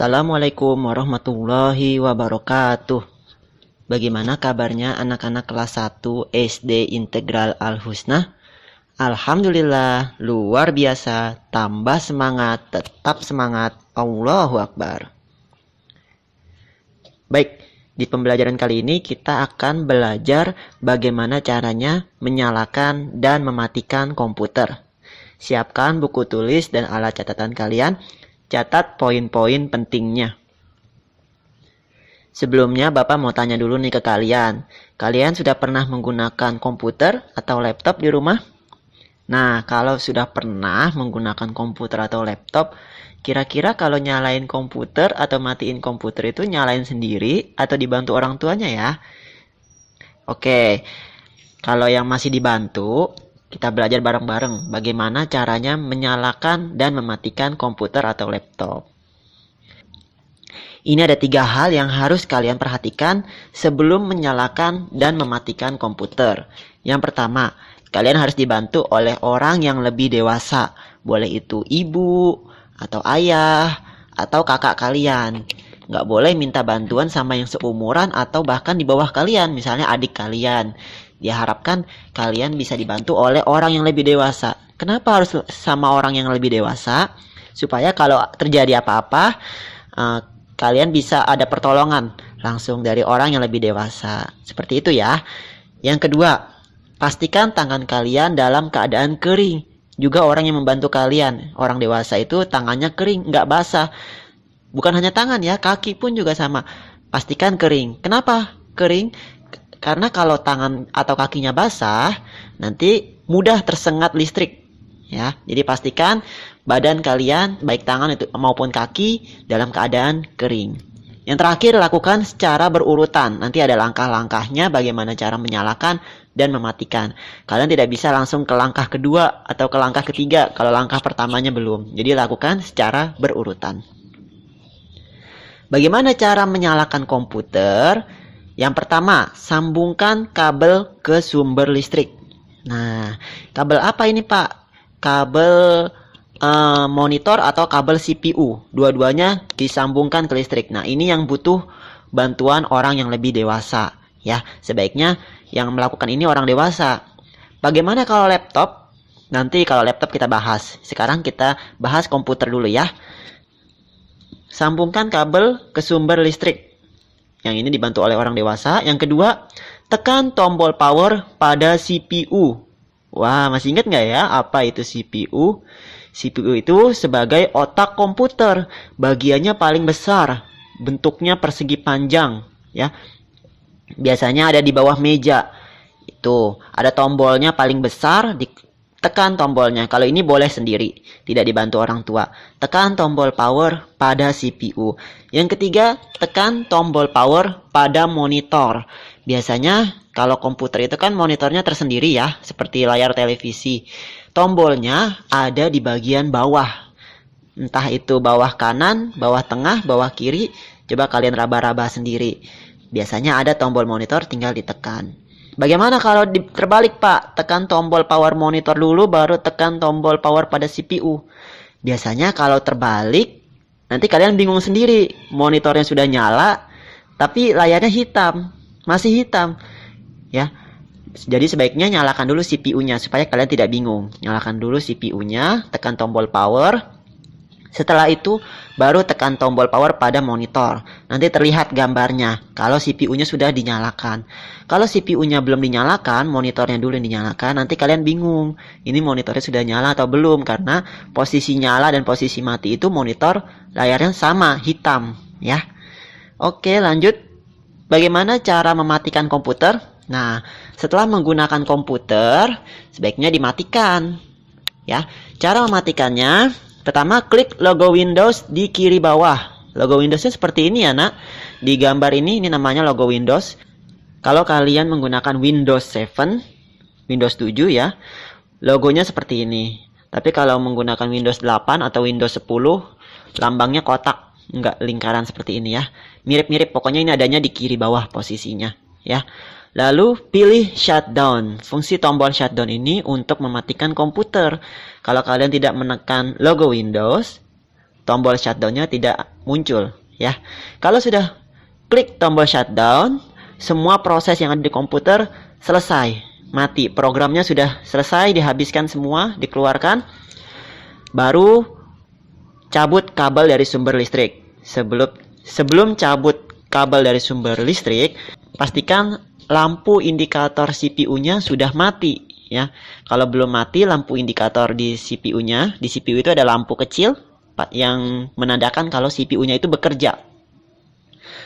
Assalamualaikum warahmatullahi wabarakatuh. Bagaimana kabarnya anak-anak kelas 1 SD Integral Al-Husna? Alhamdulillah, luar biasa. Tambah semangat, tetap semangat. Allahu Akbar. Baik, di pembelajaran kali ini kita akan belajar bagaimana caranya menyalakan dan mematikan komputer. Siapkan buku tulis dan alat catatan kalian. Catat poin-poin pentingnya. Sebelumnya Bapak mau tanya dulu nih ke kalian. Kalian sudah pernah menggunakan komputer atau laptop di rumah? Nah, kalau sudah pernah menggunakan komputer atau laptop, kira-kira kalau nyalain komputer atau matiin komputer itu nyalain sendiri atau dibantu orang tuanya ya? Oke, kalau yang masih dibantu, kita belajar bareng-bareng bagaimana caranya menyalakan dan mematikan komputer atau laptop. Ini ada 3 hal yang harus kalian perhatikan sebelum menyalakan dan mematikan komputer. Yang pertama, kalian harus dibantu oleh orang yang lebih dewasa. Boleh itu ibu, atau ayah, atau kakak kalian. Nggak boleh minta bantuan sama yang seumuran atau bahkan di bawah kalian, misalnya adik kalian. Diharapkan kalian bisa dibantu oleh orang yang lebih dewasa. Kenapa harus sama orang yang lebih dewasa? Supaya kalau terjadi apa-apa, kalian bisa ada pertolongan langsung dari orang yang lebih dewasa. Seperti itu ya. Yang kedua, pastikan tangan kalian dalam keadaan kering. Juga orang yang membantu kalian, orang dewasa itu tangannya kering, nggak basah. Bukan hanya tangan ya, kaki pun juga sama. Pastikan kering. Kenapa kering? Karena kalau tangan atau kakinya basah, nanti mudah tersengat listrik. Ya, jadi pastikan badan kalian, baik tangan itu maupun kaki, dalam keadaan kering. Yang terakhir, lakukan secara berurutan. Nanti ada langkah-langkahnya bagaimana cara menyalakan dan mematikan. Kalian tidak bisa langsung ke langkah kedua atau ke langkah ketiga kalau langkah pertamanya belum. Jadi lakukan secara berurutan. Bagaimana cara menyalakan komputer? Yang pertama, sambungkan kabel ke sumber listrik. Nah, kabel apa ini Pak? Kabel monitor atau kabel CPU. Dua-duanya disambungkan ke listrik. Nah, ini yang butuh bantuan orang yang lebih dewasa. Ya, sebaiknya yang melakukan ini orang dewasa. Bagaimana kalau laptop? Nanti kalau laptop kita bahas. Sekarang kita bahas komputer dulu ya. Sambungkan kabel ke sumber listrik. Yang ini dibantu oleh orang dewasa. Yang kedua, tekan tombol power pada CPU. Wah, masih ingat nggak ya apa itu CPU? CPU itu sebagai otak komputer. Bagiannya paling besar. Bentuknya persegi panjang. Ya, biasanya ada di bawah meja. Itu ada tombolnya paling besar. Tekan tombolnya. Kalau ini boleh sendiri, tidak dibantu orang tua. Tekan tombol power pada CPU. Yang ketiga, tekan tombol power pada monitor. Biasanya kalau komputer itu kan monitornya tersendiri ya, seperti layar televisi. Tombolnya ada di bagian bawah. Entah itu bawah kanan, bawah tengah, bawah kiri. Coba kalian raba-raba sendiri. Biasanya ada tombol monitor, tinggal ditekan. Bagaimana kalau terbalik Pak? Tekan tombol power monitor dulu baru tekan tombol power pada CPU. Biasanya kalau terbalik nanti kalian bingung sendiri. Monitornya sudah nyala tapi layarnya hitam. Masih hitam. Ya. Jadi sebaiknya nyalakan dulu CPU-nya supaya kalian tidak bingung. Nyalakan dulu CPU-nya, tekan tombol power. Setelah itu baru tekan tombol power pada monitor. Nanti terlihat gambarnya kalau CPU-nya sudah dinyalakan. Kalau CPU-nya belum dinyalakan, monitornya dulu yang dinyalakan. Nanti kalian bingung, ini monitornya sudah nyala atau belum. Karena posisi nyala dan posisi mati itu monitor layarnya sama, hitam. Ya. Oke, lanjut. Bagaimana cara mematikan komputer? Nah, setelah menggunakan komputer, sebaiknya dimatikan. Ya, cara mematikannya, pertama, klik logo Windows di kiri bawah. Logo Windowsnya seperti ini ya nak. Di gambar ini namanya logo Windows. Kalau kalian menggunakan Windows 7, Windows 7 ya, logonya seperti ini. Tapi kalau menggunakan Windows 8 atau Windows 10, lambangnya kotak, enggak lingkaran seperti ini ya. Mirip-mirip, pokoknya ini adanya di kiri bawah posisinya ya. Lalu pilih shutdown. Fungsi tombol shutdown ini untuk mematikan komputer. Kalau kalian tidak menekan logo Windows, tombol shutdown-nya tidak muncul ya. Kalau sudah klik tombol shutdown, semua proses yang ada di komputer selesai, mati. Programnya sudah selesai, dihabiskan semua, dikeluarkan. Baru cabut kabel dari sumber listrik. Sebelum cabut kabel dari sumber listrik, pastikan lampu indikator CPU-nya sudah mati ya. Kalau belum mati lampu indikator di CPU-nya, di CPU itu ada lampu kecil yang menandakan kalau CPU-nya itu bekerja.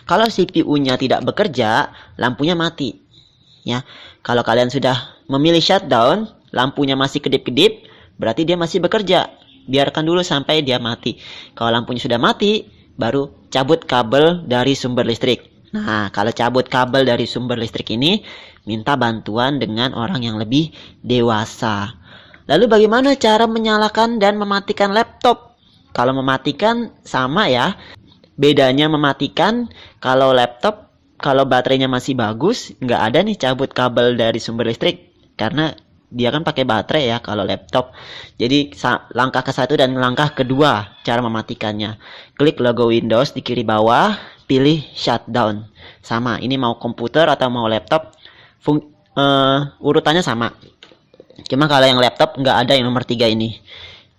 Kalau CPU-nya tidak bekerja, lampunya mati ya. Kalau kalian sudah memilih shutdown, lampunya masih kedip-kedip, berarti dia masih bekerja. Biarkan dulu sampai dia mati. Kalau lampunya sudah mati, baru cabut kabel dari sumber listrik. Nah, kalau cabut kabel dari sumber listrik ini, minta bantuan dengan orang yang lebih dewasa. Lalu bagaimana cara menyalakan dan mematikan laptop? Kalau mematikan sama ya. Bedanya mematikan, kalau laptop, kalau baterainya masih bagus, nggak ada nih cabut kabel dari sumber listrik. Karena dia kan pakai baterai ya kalau laptop. Jadi langkah ke satu dan langkah kedua cara mematikannya. Klik logo Windows di kiri bawah, pilih shutdown. Sama, ini mau komputer atau mau laptop, urutannya sama. Cuma kalau yang laptop nggak ada yang nomor 3 ini.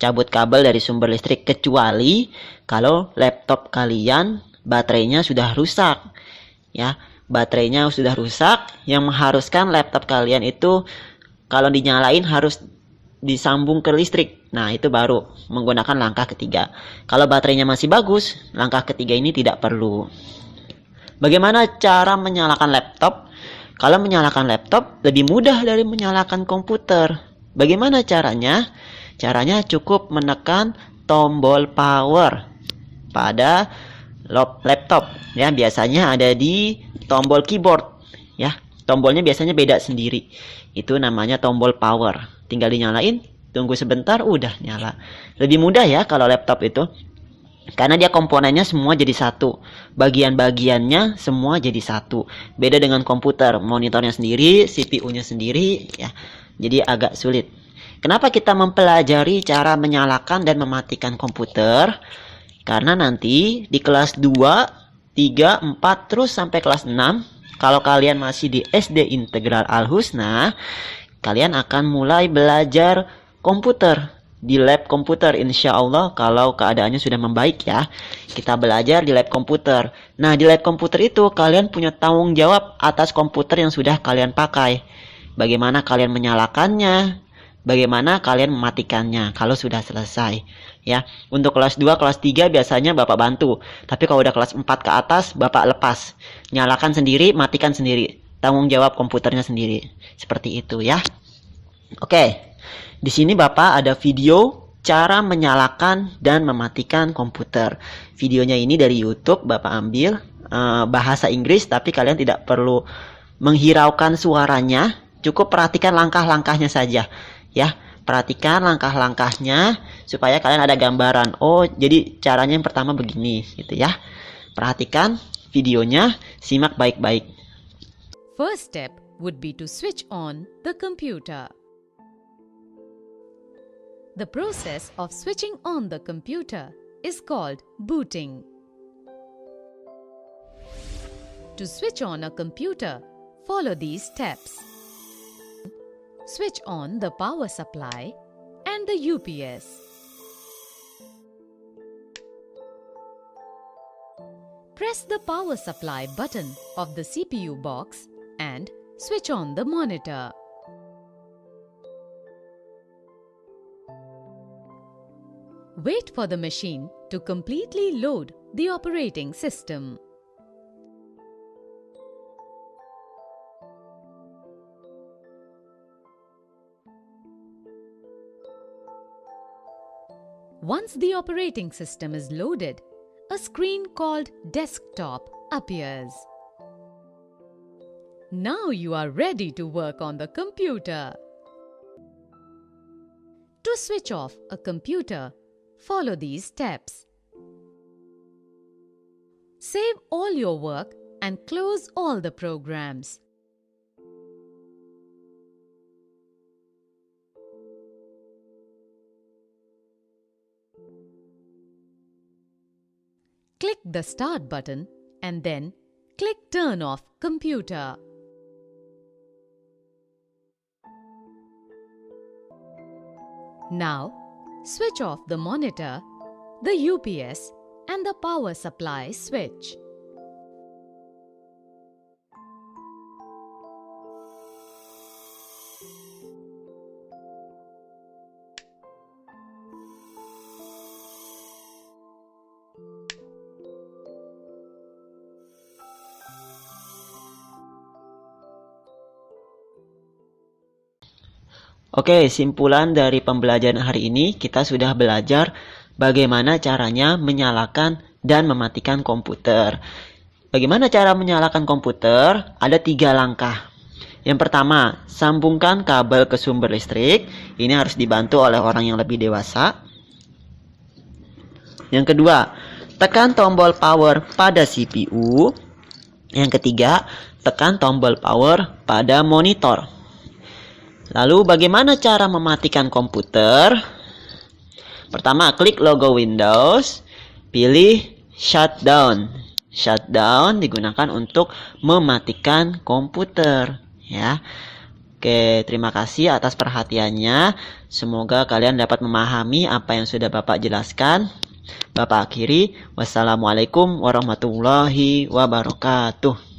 Cabut kabel dari sumber listrik kecuali kalau laptop kalian baterainya sudah rusak. Ya, baterainya sudah rusak yang mengharuskan laptop kalian itu kalau dinyalain harus disambung ke listrik. Nah, itu baru menggunakan langkah ketiga. Kalau baterainya masih bagus, langkah ketiga ini tidak perlu. Bagaimana cara menyalakan laptop? Kalau menyalakan laptop lebih mudah dari menyalakan komputer. Bagaimana caranya? Caranya cukup menekan tombol power pada laptop ya, biasanya ada di tombol keyboard ya. Tombolnya biasanya beda sendiri. Itu namanya tombol power. Tinggal dinyalain, tunggu sebentar udah nyala. Lebih mudah ya kalau laptop itu. Karena dia komponennya semua jadi satu. Bagian-bagiannya semua jadi satu. Beda dengan komputer, monitornya sendiri, CPU-nya sendiri ya. Jadi agak sulit. Kenapa kita mempelajari cara menyalakan dan mematikan komputer? Karena nanti di kelas 2, 3, 4 terus sampai kelas 6, kalau kalian masih di SD Integral Al Husna, kalian akan mulai belajar komputer di lab komputer, insya Allah kalau keadaannya sudah membaik ya. Kita belajar di lab komputer. Nah, di lab komputer itu kalian punya tanggung jawab atas komputer yang sudah kalian pakai. Bagaimana kalian menyalakannya, bagaimana kalian mematikannya kalau sudah selesai ya. Untuk kelas 2, kelas 3 biasanya Bapak bantu. Tapi kalau udah kelas 4 ke atas, Bapak lepas. Nyalakan sendiri, matikan sendiri. Tanggung jawab komputernya sendiri. Seperti itu ya. Oke. Di sini Bapak ada video cara menyalakan dan mematikan komputer. Videonya ini dari YouTube, Bapak ambil bahasa Inggris, tapi kalian tidak perlu menghiraukan suaranya. Cukup perhatikan langkah-langkahnya saja. Ya, perhatikan langkah-langkahnya supaya kalian ada gambaran. Oh, jadi caranya yang pertama begini, gitu ya. Perhatikan videonya, simak baik-baik. First step would be to switch on the computer. The process of switching on the computer is called booting. To switch on a computer, follow these steps. Switch on the power supply and the UPS. Press the power supply button of the CPU box and switch on the monitor. Wait for the machine to completely load the operating system. Once the operating system is loaded, a screen called Desktop appears. Now you are ready to work on the computer. To switch off a computer, follow these steps. Save all your work and close all the programs. click the Start button and then click Turn off computer. Now, switch off the monitor, the UPS and the power supply switch. Oke, simpulan dari pembelajaran hari ini kita sudah belajar bagaimana caranya menyalakan dan mematikan komputer. Bagaimana cara menyalakan komputer? Ada 3 langkah. Yang pertama, sambungkan kabel ke sumber listrik. Ini harus dibantu oleh orang yang lebih dewasa. Yang kedua, tekan tombol power pada CPU. Yang ketiga, tekan tombol power pada monitor. Lalu bagaimana cara mematikan komputer? Pertama, klik logo Windows, pilih shutdown. Shutdown digunakan untuk mematikan komputer, ya. Oke, terima kasih atas perhatiannya. Semoga kalian dapat memahami apa yang sudah Bapak jelaskan. Bapak akhiri, wassalamualaikum warahmatullahi wabarakatuh.